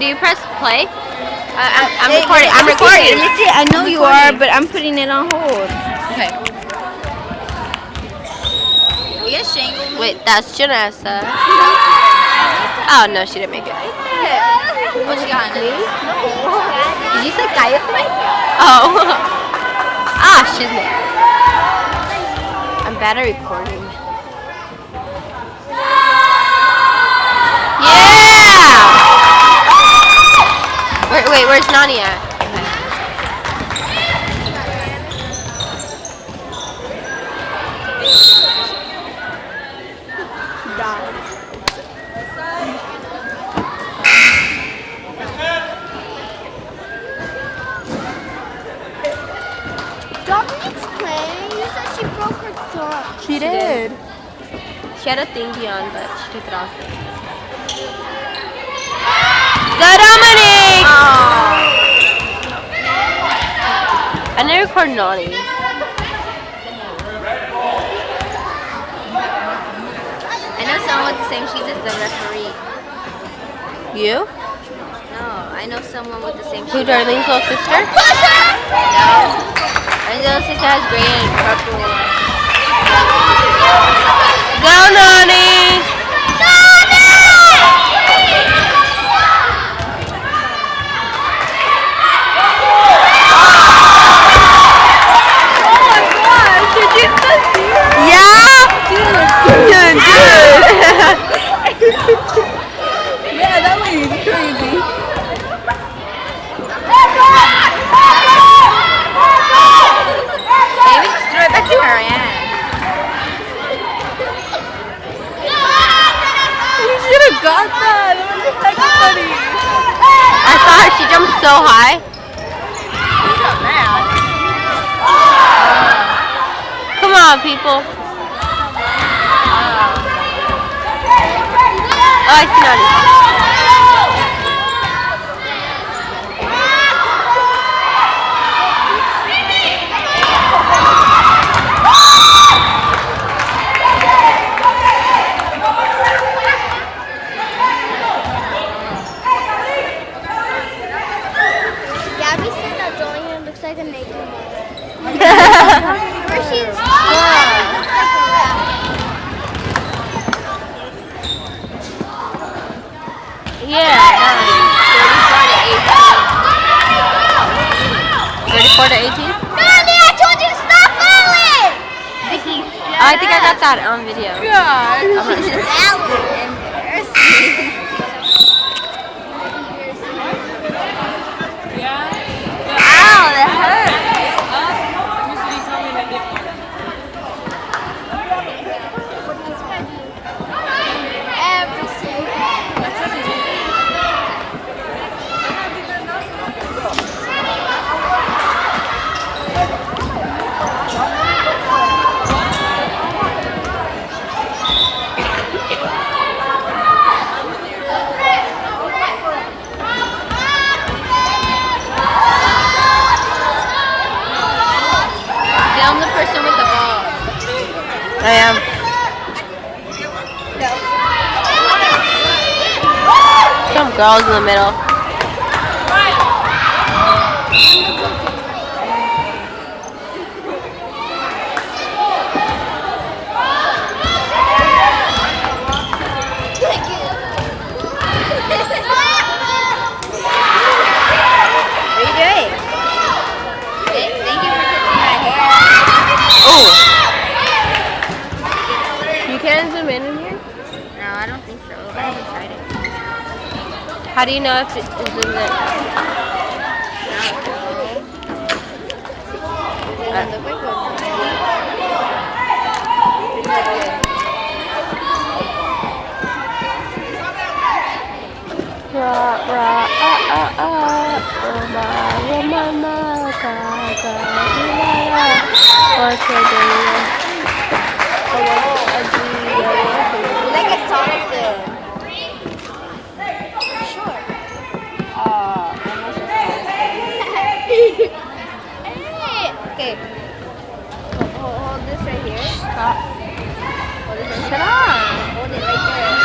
Do you press play? I'm recording. I'm recording. I know you are, but I'm putting it on hold. Okay. Yes, Shangle. Wait, that's Janessa. Oh no, she didn't make it. What you got? Me? Did you say Kayakme? Oh. Ah, she's me. I'm bad at recording. Yeah! Wait, where's Nani at? Dominic's playing. You said she broke her thumb. She did. She had a thingy on, but she took it off. Go Dominic! I never record Nani. I know someone with the same shoes as the referee. You? No, I know someone with the same Who, shoes. Darlene's little sister? No. My little sister has gray and purple. Go Nani! Yeah? Dude. Yeah, that lady's crazy. Maybe just throw it back to her hand. You should have got that. That was heck funny. I saw her, she jumped so high. She's not mad. Come on, people. Oh, I see Nani. Gabby said that Jolene looks like a naked woman. Or she's looks like a rat. Yeah, Nani. 34 to 18? Nani, I told you to stop falling! Vicky, Oh, I think I got that on video. Ow, that hurt. Every single Film the person with the ball. I am. Some girls in the middle. What are you doing? Thank you for fixing my hair. Oh! You can zoom in here? No, I don't think so. I haven't tried it. How do you know if it zooms in? Doesn't look like one. Like a Jonathan. Sure. Okay. Hold this right here. Stop. Hold this right Shut here. up. Hold it right there.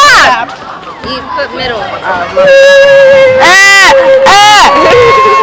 You put middle. Ah!